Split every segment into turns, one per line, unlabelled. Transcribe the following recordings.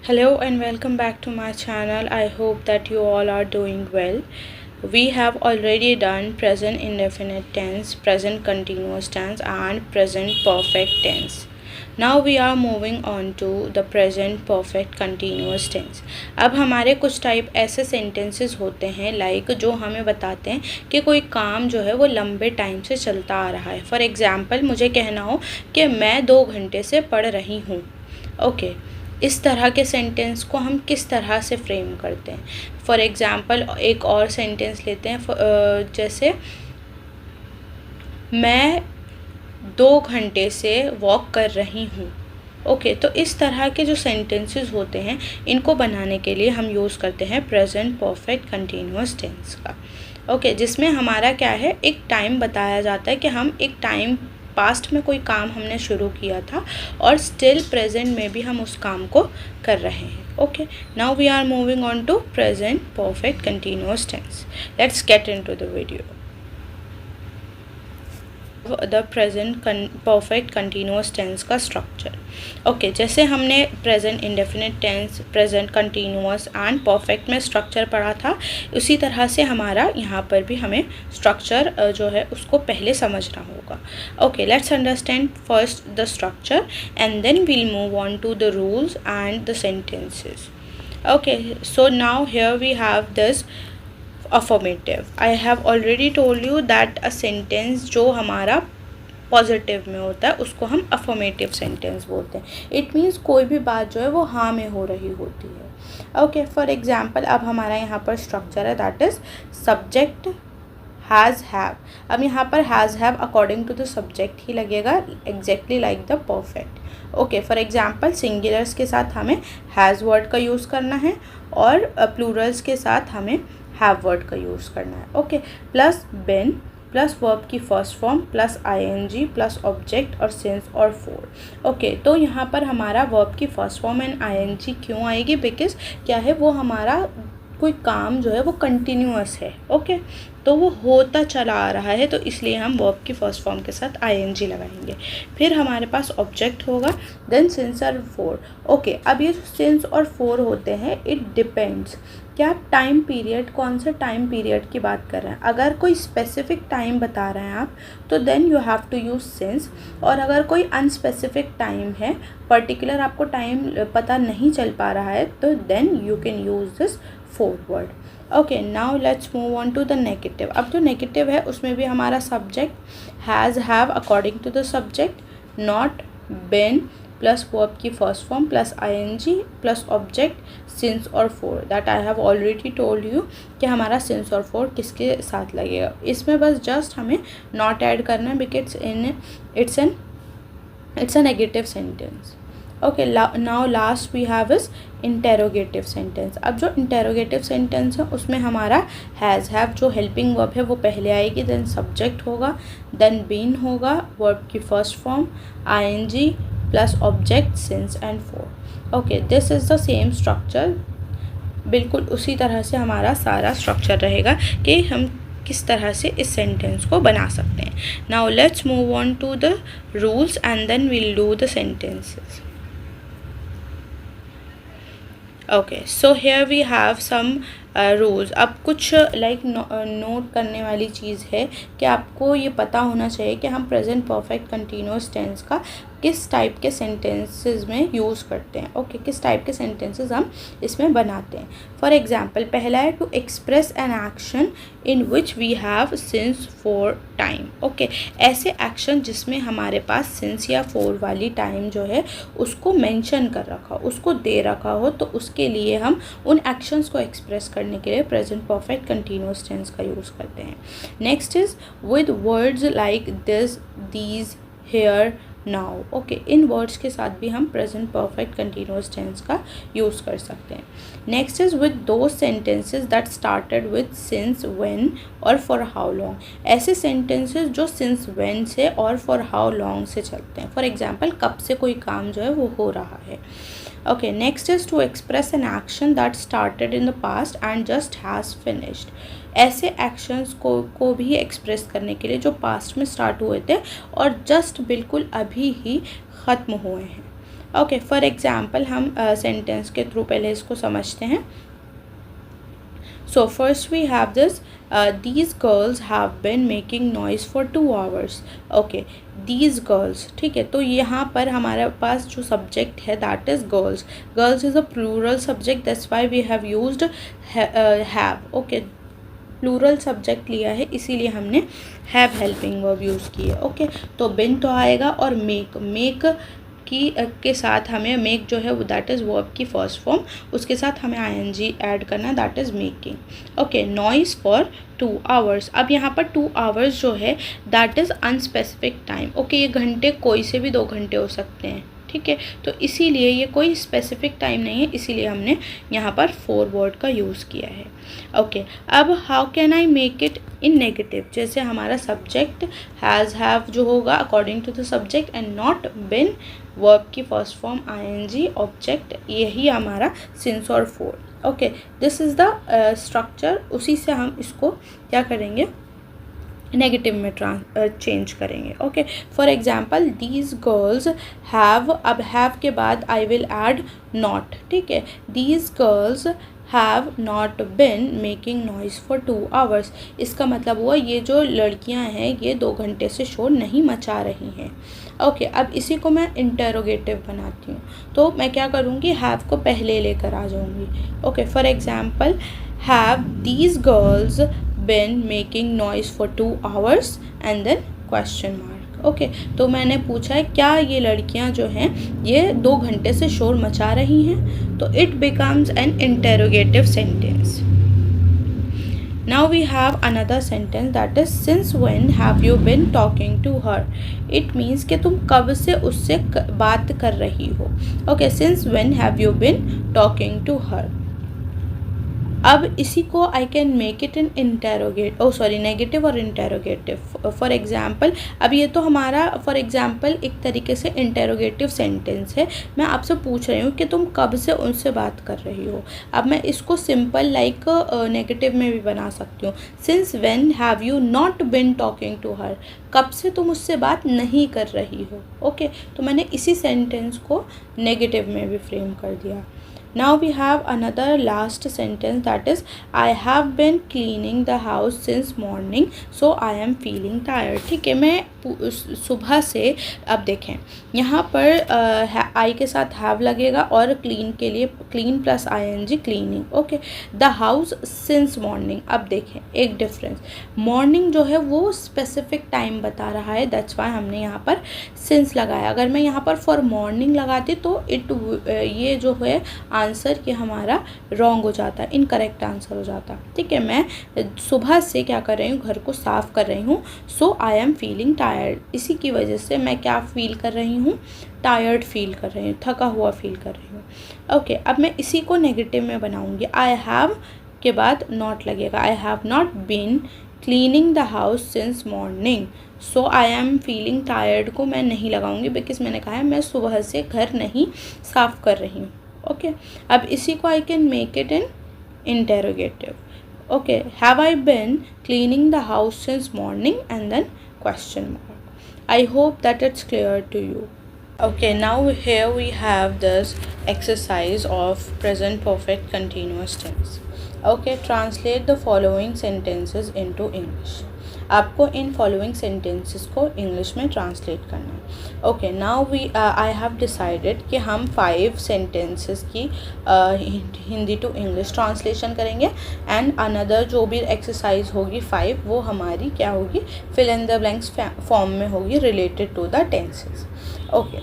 Hello and welcome back to my channel. I hope that you all are doing well. We have already done present indefinite tense, present continuous tense and present perfect tense. Now we are moving on to the present perfect continuous tense. अब हमारे कुछ type ऐसे sentences होते हैं जो हमें बताते हैं कि कोई काम जो है वो लंबे टाइम से चलता आ रहा है. फॉर एग्जाम्पल मुझे कहना हो कि मैं 2 घंटे से पढ़ रही हूँ. ओके इस तरह के सेंटेंस को हम किस तरह से फ्रेम करते हैं. फॉर एग्ज़ाम्पल एक और सेंटेंस लेते हैं, जैसे मैं 2 घंटे से वॉक कर रही हूँ. ओके तो इस तरह के जो सेंटेंसेस होते हैं इनको बनाने के लिए हम यूज़ करते हैं प्रेजेंट परफेक्ट कंटिन्यूअस टेंस का. ओके जिसमें हमारा क्या है, एक टाइम बताया जाता है कि हम एक टाइम पास्ट में कोई काम हमने शुरू किया था और स्टिल प्रेजेंट में भी हम उस काम को कर रहे हैं. Okay now we are moving on to present perfect continuous tense. Let's get into the video. The present perfect continuous tense का स्ट्रक्चर. ओके जैसे हमने present indefinite tense, present continuous and perfect में स्ट्रक्चर पढ़ा था, उसी तरह से हमारा यहाँ पर भी हमें स्ट्रक्चर जो है उसको पहले समझना होगा. Okay let's understand first the structure and then we'll move on to the rules and the sentences. Okay so now here we have this affirmative. I have already told you that a sentence जो हमारा positive में होता है उसको हम affirmative sentence बोलते हैं. It means कोई भी बात जो है वो हाँ में हो रही होती है. ओके फॉर एग्जाम्पल अब हमारा यहाँ पर स्ट्रक्चर है that is subject has have. अब यहाँ पर has have according to the subject ही लगेगा, exactly like the perfect. Okay for example singulars के साथ हमें हैज़ वर्ड का यूज़ करना है और प्लूरल्स के साथ हमें हैव वर्ड का यूज़ करना है. Okay plus been plus verb की first form plus ING plus object और सिंस और फोर. ओके तो यहाँ पर हमारा वर्ब की फर्स्ट फॉर्म एंड आईएनजी क्यों आएगी, बिकॉज क्या है वो हमारा कोई काम जो है वो कंटिन्यूअस है. ओके तो वो होता चला आ रहा है तो इसलिए हम वर्ब की फर्स्ट फॉर्म के साथ आईएनजी लगाएंगे. फिर हमारे पास ऑब्जेक्ट होगा, देन सिंस और फोर. ओके अब ये सिंस और फोर होते हैं, इट डिपेंड्स क्या टाइम पीरियड, कौन से टाइम पीरियड की बात कर रहे हैं. अगर कोई स्पेसिफिक टाइम बता रहे हैं आप तो then you have to use since. और अगर कोई अनस्पेसिफिक टाइम है, पर्टिकुलर आपको टाइम पता नहीं चल पा रहा है तो then you can use this for word. Okay now let's move on to the negative. अब जो नेगेटिव है उसमें भी हमारा subject has have according to the subject, not, been plus verb की first form plus ING plus object since और for. That I have already told you कि हमारा सिंस और फोर किसके साथ लगेगा. इसमें बस जस्ट हमें नॉट ऐड करना है because it's a negative sentence. Okay now last we have is interrogative sentence. अब जो इंटेरोगेटिव सेंटेंस है उसमें हमारा हैज़ हैव जो हेल्पिंग वर्ब है वो पहले आएगी, देन सब्जेक्ट होगा, देन बीन होगा, वर्ब की first form ING plus object since and for. Okay this is the same structure. बिल्कुल उसी तरह से हमारा सारा स्ट्रक्चर रहेगा कि हम किस तरह से इस सेंटेंस को बना सकते हैं. Now let's move on to the rules and then we'll do the sentences. Okay so here we have some rules. अब कुछ नोट करने वाली चीज़ है कि आपको ये पता होना चाहिए कि हम प्रेजेंट परफेक्ट कंटिन्यूअस टेंस का किस टाइप के सेंटेंसेस में यूज़ करते हैं. ओके किस टाइप के सेंटेंसेस हम इसमें बनाते हैं. फॉर एग्जांपल पहला है to express an action in which we have since for time. Okay ऐसे एक्शन जिसमें हमारे पास सिंस या फॉर वाली टाइम जो है उसको मेंशन कर रखा हो, उसको दे रखा हो, तो उसके लिए हम उन एक्शंस को एक्सप्रेस करने के लिए प्रेजेंट परफेक्ट कंटिन्यूअस टेंस का यूज़ करते हैं. Next is with words like this, these, here, now. Okay in words के साथ भी हम प्रेजेंट परफेक्ट कंटिन्यूअस टेंस का यूज़ कर सकते हैं. नेक्स्ट इज विद दो sentences that started with since, when और फॉर हाउ लॉन्ग. ऐसे सेंटेंसेस जो सिंस, व्हेन से और फॉर हाउ लॉन्ग से चलते हैं. फॉर एग्जाम्पल कब से कोई काम जो है वो हो रहा है. Okay, next is to express an action that started in the past and just has finished. ऐसे एक्शंस को भी एक्सप्रेस करने के लिए जो पास्ट में स्टार्ट हुए थे और जस्ट बिल्कुल अभी ही ख़त्म हुए हैं. ओके, फॉर एग्जाम्पल हम सेंटेंस के थ्रू पहले इसको समझते हैं. So first we have this, these girls have been making noise for 2 hours. Okay, these girls. ठीक है, तो यहाँ पर हमारे पास जो subject है that is girls. Girls is a plural subject, that's why we have used have. Okay, plural subject लिया है इसीलिए हमने हैव हेल्पिंग वर्ब यूज़ की है. ओके, तो बिन तो आएगा और मेक की के साथ हमें मेक जो है वो दैट इज़ वर्ब की फर्स्ट फॉर्म, उसके साथ हमें आईएनजी ऐड करना है that is making. Okay, noise for 2 hours. अब यहाँ पर 2 आवर्स जो है that is unspecific time. Okay, ये घंटे कोई से भी 2 घंटे हो सकते हैं. ठीक है, तो इसीलिए ये कोई स्पेसिफिक टाइम नहीं है, इसीलिए हमने यहाँ पर 4 वर्ड का यूज़ किया है. ओके, अब how can I make it in negative. जैसे हमारा सब्जेक्ट हैज़ हैव जो होगा according to the subject and not been, verb की फर्स्ट फॉर्म आईएनजी, ऑब्जेक्ट, यही हमारा सिंस और for. Okay, this is the structure. उसी से हम इसको क्या करेंगे, नेगेटिव में चेंज करेंगे. Okay, for example these girls have, अब हैव के बाद आई विल ऐड नॉट. ठीक है, these girls have not been making noise for 2 hours. इसका मतलब हुआ ये जो लड़कियां हैं ये 2 घंटे से शोर नहीं मचा रही हैं. ओके, अब इसी को मैं इंटेरोगेटिव बनाती हूँ. तो मैं क्या करूँगी, हैव को पहले लेकर आ जाऊँगी. Okay, for example have these girls been making noise for 2 hours and then question mark. Okay, तो मैंने पूछा है क्या ये लड़कियां जो हैं ये 2 घंटे से शोर मचा रही हैं, तो it becomes an interrogative sentence. Now we have another sentence that is since when have you been talking to her. It means कि तुम कब से उससे बात कर रही हो. Okay, since when have you been talking to her. अब इसी को I can make it in negative और इंटेरोगेटिव. फॉर एग्जाम्पल, अब ये तो हमारा फॉर एग्जाम्पल एक तरीके से इंटेरोगेटिव सेंटेंस है. मैं आपसे पूछ रही हूँ कि तुम कब से उनसे बात कर रही हो. अब मैं इसको सिंपल लाइक नेगेटिव में भी बना सकती हूँ. Since when have you not been talking to her. कब से तुम उससे बात नहीं कर रही हो. ओके, तो मैंने इसी सेंटेंस को नेगेटिव में भी फ्रेम कर दिया. Now we have another last sentence that is I have been cleaning the house since morning so I am feeling tired. ठीक है, मैं सुबह से, अब देखें यहाँ पर आई के साथ हैव लगेगा और क्लीन के लिए clean plus ING cleaning. Okay, the house since morning. अब देखें एक डिफरेंस, मॉर्निंग जो है वो स्पेसिफिक टाइम बता रहा है, दैट्स वाई हमने यहाँ पर सिंस लगाया. अगर मैं यहाँ पर फॉर मॉर्निंग लगाती तो ये जो है आंसर ये हमारा रॉन्ग हो जाता, इनकरेक्ट आंसर हो जाता. ठीक है, मैं सुबह से क्या कर रही हूँ, घर को साफ़ कर रही हूँ. सो आई एम फीलिंग टायर्ड. इसी की वजह से मैं क्या फील कर रही हूँ, टायर्ड फील कर रही हूँ, थका हुआ फील कर रही हूँ. ओके, अब मैं इसी को नेगेटिव में बनाऊँगी. आई हैव के बाद नॉट लगेगा. I have not been cleaning the house since morning so I am feeling tired को मैं नहीं लगाऊंगी बिकॉज मैंने कहा है मैं सुबह से घर नहीं साफ़ कर रही हूँ. ओके, अब इसी को I can make it in interrogative. Okay, have I been cleaning the house since morning and then question mark. I hope that it's clear to you. Okay, now here we have this exercise of present perfect continuous tense. Okay, translate the following sentences into English. आपको इन following sentences को English में translate करना है. Okay, now I have decided कि हम 5 sentences की Hindi to English translation करेंगे एंड अनदर जो भी एक्सरसाइज होगी 5 वो हमारी क्या होगी, fill in the blanks form में होगी related to the tenses. Okay,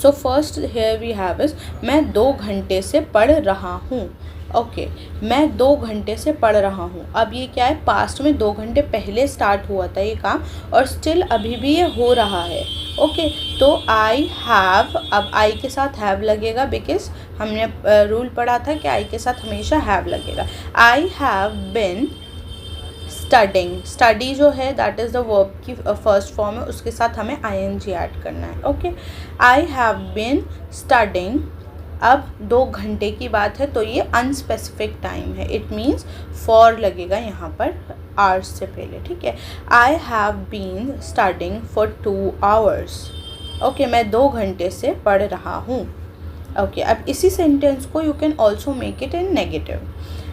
so first here we have is मैं 2 घंटे से पढ़ रहा हूँ. ओके, मैं 2 घंटे से पढ़ रहा हूँ. अब ये क्या है, पास्ट में 2 घंटे पहले स्टार्ट हुआ था ये काम और स्टिल अभी भी ये हो रहा है. ओके, तो आई हैव, अब आई के साथ हैव लगेगा बिकॉज हमने रूल पढ़ा था कि आई के साथ हमेशा हैव लगेगा. I have been studying. Study जो है दैट इज़ द वर्ब की फर्स्ट फॉर्म है, उसके साथ हमें आईएनजी ऐड करना है. ओके, आई हैव बिन स्टडिंग. अब 2 घंटे की बात है तो ये अनस्पेसिफिक टाइम है, इट मीन्स फॉर लगेगा यहाँ पर आवर्स से पहले. ठीक है, I have been studying for 2 hours. Okay, मैं 2 घंटे से पढ़ रहा हूँ। ओके, अब इसी सेंटेंस को you can also make it in negative.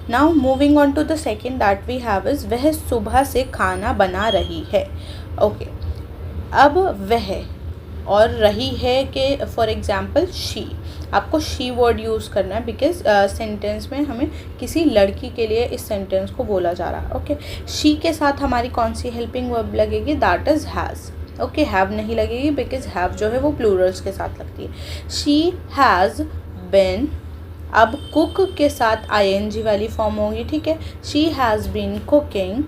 Now moving on to the second that we have is वह सुबह से खाना बना रही है। ओके, अब वह और रही है कि फॉर एग्ज़ाम्पल शी, आपको शी वर्ड यूज़ करना है बिकॉज सेंटेंस में हमें किसी लड़की के लिए इस सेंटेंस को बोला जा रहा है। ओके, शी के साथ हमारी कौन सी हेल्पिंग वर्ब लगेगी, that is has. Okay, have नहीं लगेगी बिकॉज हैव जो है वो प्लूरल्स के साथ लगती है। शी हैज़ बिन, अब कुक के साथ ing वाली फॉर्म होगी, ठीक है। शी हैज़ बीन कुकिंग,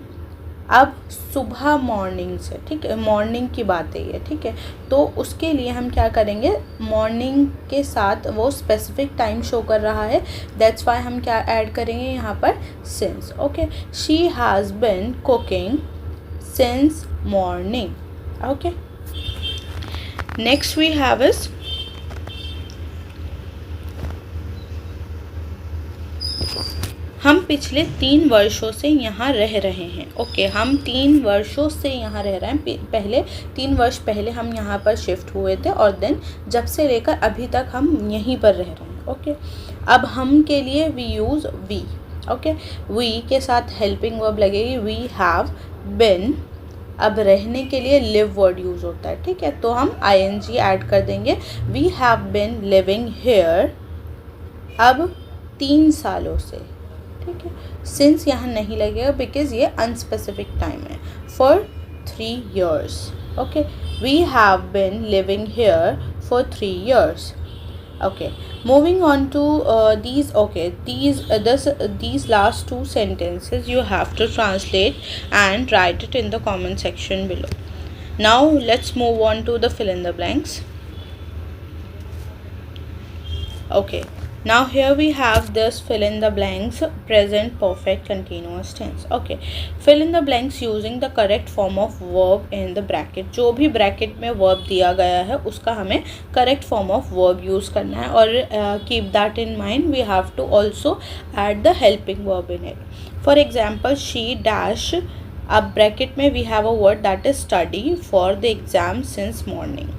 अब सुबह मॉर्निंग से, ठीक है, मॉर्निंग की बात है ये, ठीक है। तो उसके लिए हम क्या करेंगे, मॉर्निंग के साथ वो स्पेसिफिक टाइम शो कर रहा है, दैट्स वाई हम क्या ऐड करेंगे यहाँ पर, since. Okay, she has been cooking since morning. Okay, next we have is हम पिछले 3 वर्षों से यहाँ रह रहे हैं। ओके, हम 3 वर्षों से यहाँ रह रहे हैं, पहले 3 वर्ष पहले हम यहाँ पर शिफ्ट हुए थे और देन जब से लेकर अभी तक हम यहीं पर रह रहे हैं। ओके, अब हम के लिए we use we. Okay, we के साथ हेल्पिंग वर्ब लगेगी, वी हैव बिन। अब रहने के लिए लिव वर्ड यूज़ होता है, ठीक है, तो हम ing ऐड कर देंगे, we have been living here, अब 3 सालों से, ठीक है। सिंस यहाँ नहीं लगेगा बिकॉज ये अनस्पेसिफिक टाइम है, for 3 years। Okay, we have been living here for 3 years। okay, moving on to these last 2 sentences you have to translate and write it in the comment section below. Now let's move on to the fill in the blanks. Okay, now here we have this fill in the blanks present perfect continuous tense. Okay, fill in the blanks using the correct form of verb in the bracket. जो भी bracket में verb दिया गया है उसका हमें correct form of verb use करना है और keep that in mind, we have to also add the helping verb in it. For example, she dash, अब bracket में we have a word that is study for the exam since morning.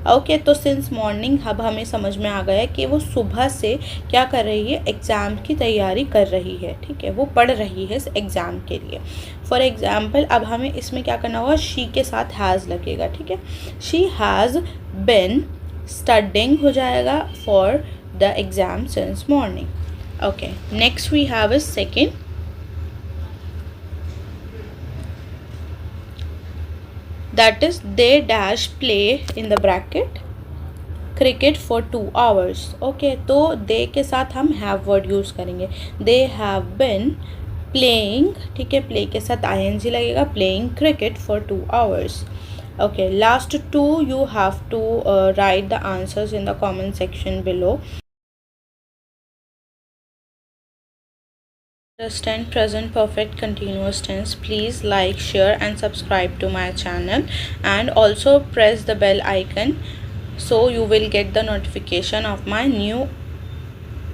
Okay, तो since morning अब हमें समझ में आ गया है कि वो सुबह से क्या कर रही है, एग्ज़ाम की तैयारी कर रही है, ठीक है, वो पढ़ रही है इस एग्ज़ाम के लिए। फॉर एग्ज़ाम्पल, अब हमें इसमें क्या करना होगा, शी के साथ हैज़ लगेगा, ठीक है। शी हैज़ बिन स्टडिंग हो जाएगा for the exam since morning. Okay, next we have is second, that is they dash play in the bracket cricket for 2 hours. okay, तो they के साथ हम have word use करेंगे, they have been playing, ठीक है, play के साथ ing लगेगा, playing cricket for 2 hours. okay, last 2 you have to write the answers in the comment section below. Understand present perfect continuous tense, please like, share and subscribe to my channel and also press the bell icon so you will get the notification of my new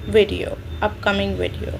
video, upcoming video.